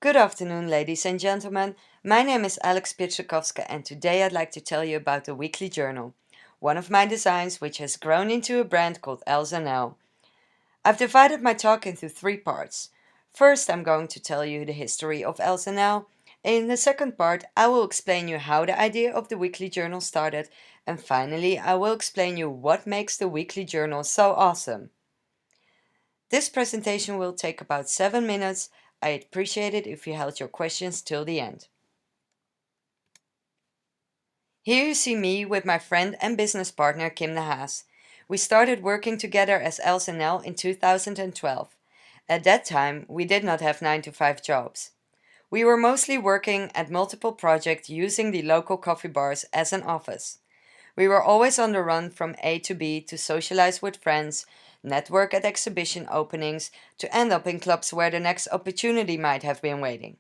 Good afternoon, ladies and gentlemen. My name is Aleks Pietrzykowska, and today I'd like to tell you about the weekly journal, one of my designs which has grown into a brand called Els&L. I've divided my talk into three parts. First, I'm going to tell you the history of Els&L. In the second part, I will explain you how the idea of the weekly journal started, and finally, I will explain you what makes the weekly journal so awesome. This presentation will take about 7 minutes. I'd appreciate it if you held your questions till the end. Here you see me with my friend and business partner Kim de Haas. We started working together as Els&L in 2012. At that time, we did not have 9 to 5 jobs. We were mostly working at multiple projects using the local coffee bars as an office. We were always on the run from A to B to socialize with friends, network at exhibition openings, to end up in clubs where the next opportunity might have been waiting.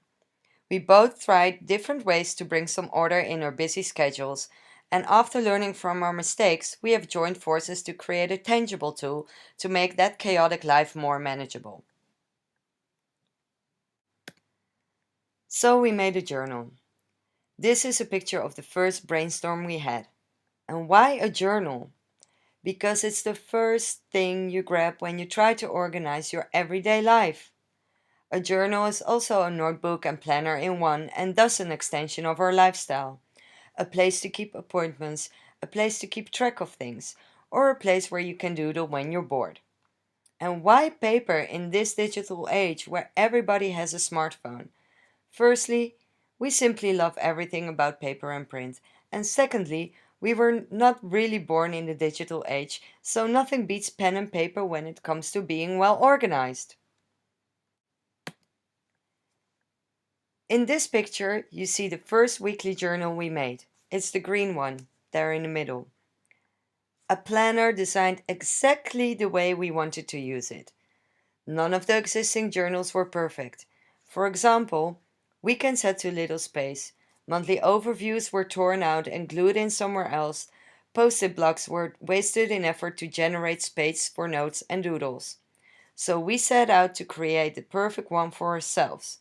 We both tried different ways to bring some order in our busy schedules, and after learning from our mistakes, we have joined forces to create a tangible tool to make that chaotic life more manageable. So we made a journal. This is a picture of the first brainstorm we had. And why a journal? Because it's the first thing you grab when you try to organize your everyday life. A journal is also a notebook and planner in one, and thus an extension of our lifestyle. A place to keep appointments, a place to keep track of things, or a place where you can doodle when you're bored. And why paper in this digital age where everybody has a smartphone? Firstly, we simply love everything about paper and print, and secondly, we were not really born in the digital age, so nothing beats pen and paper when it comes to being well organized. In this picture, you see the first weekly journal we made. It's the green one, there in the middle. A planner designed exactly the way we wanted to use it. None of the existing journals were perfect. For example, weekends had too little space. Monthly overviews were torn out and glued in somewhere else. Post-it blocks were wasted in effort to generate space for notes and doodles. So we set out to create the perfect one for ourselves.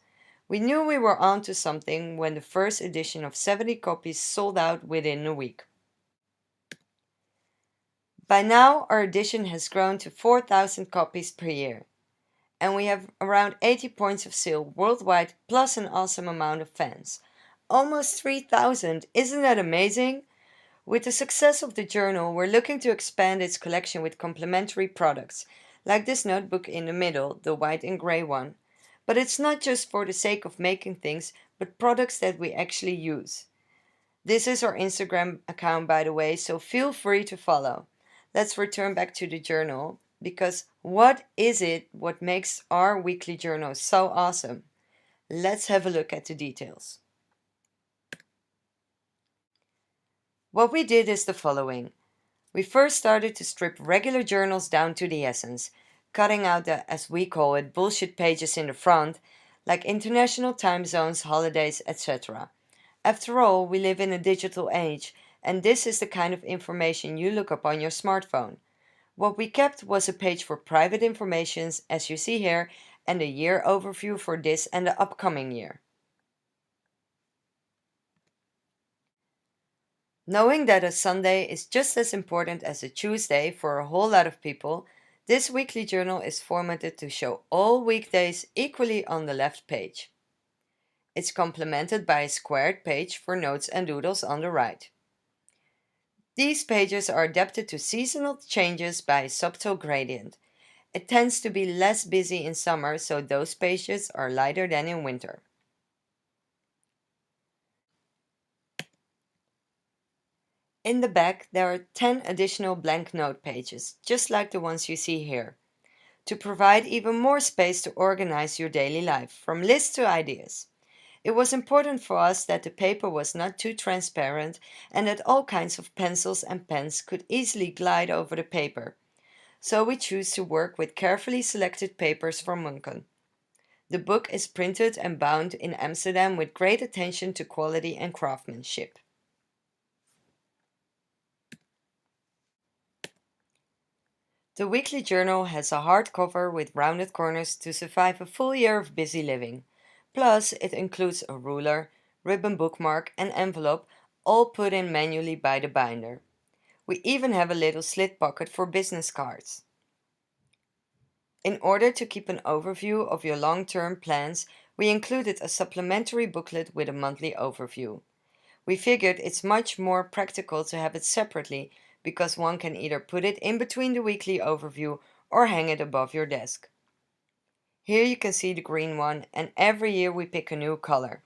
We knew we were onto something when the first edition of 70 copies sold out within a week. By now, our edition has grown to 4,000 copies per year, and we have around 80 points of sale worldwide plus an awesome amount of fans. Almost 3,000, isn't that amazing? With the success of the journal, we're looking to expand its collection with complementary products, like this notebook in the middle, the white and gray one. But it's not just for the sake of making things, but products that we actually use. This is our Instagram account, by the way, so feel free to follow. Let's return back to the journal, because what is it what makes our weekly journal so awesome? Let's have a look at the details. What we did is the following. We first started to strip regular journals down to the essence, cutting out the, as we call it, bullshit pages in the front, like international time zones, holidays, etc. After all, we live in a digital age, and this is the kind of information you look up on your smartphone. What we kept was a page for private information, as you see here, and a year overview for this and the upcoming year. Knowing that a Sunday is just as important as a Tuesday for a whole lot of people, this weekly journal is formatted to show all weekdays equally on the left page. It's complemented by a squared page for notes and doodles on the right. These pages are adapted to seasonal changes by a subtle gradient. It tends to be less busy in summer, so those pages are lighter than in winter. In the back, there are 10 additional blank note pages, just like the ones you see here, to provide even more space to organize your daily life, from lists to ideas. It was important for us that the paper was not too transparent and that all kinds of pencils and pens could easily glide over the paper. So we choose to work with carefully selected papers from Munchen. The book is printed and bound in Amsterdam with great attention to quality and craftsmanship. The weekly journal has a hardcover with rounded corners to survive a full year of busy living. Plus, it includes a ruler, ribbon bookmark, and envelope, all put in manually by the binder. We even have a little slit pocket for business cards. In order to keep an overview of your long-term plans, we included a supplementary booklet with a monthly overview. We figured it's much more practical to have it separately because one can either put it in between the weekly overview or hang it above your desk. Here you can see the green one, and every year we pick a new color.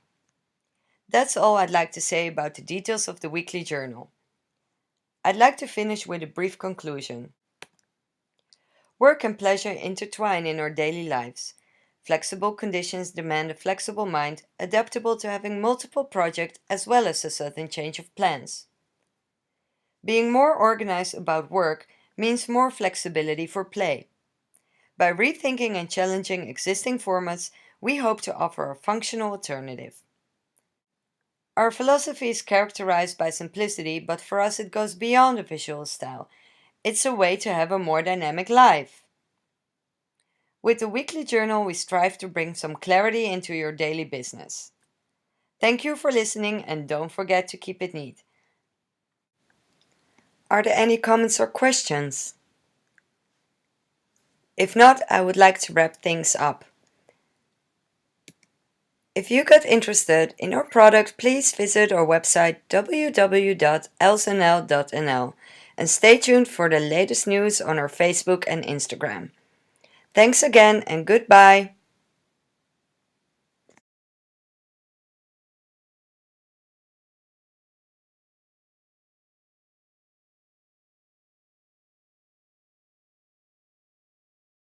That's all I'd like to say about the details of the weekly journal. I'd like to finish with a brief conclusion. Work and pleasure intertwine in our daily lives. Flexible conditions demand a flexible mind, adaptable to having multiple projects as well as a sudden change of plans. Being more organized about work means more flexibility for play. By rethinking and challenging existing formats, we hope to offer a functional alternative. Our philosophy is characterized by simplicity, but for us it goes beyond a visual style. It's a way to have a more dynamic life. With the weekly journal, we strive to bring some clarity into your daily business. Thank you for listening and don't forget to keep it neat. Are there any comments or questions? If not, I would like to wrap things up. If you got interested in our product, please visit our website www.elsnl.nl and stay tuned for the latest news on our Facebook and Instagram. Thanks again and goodbye.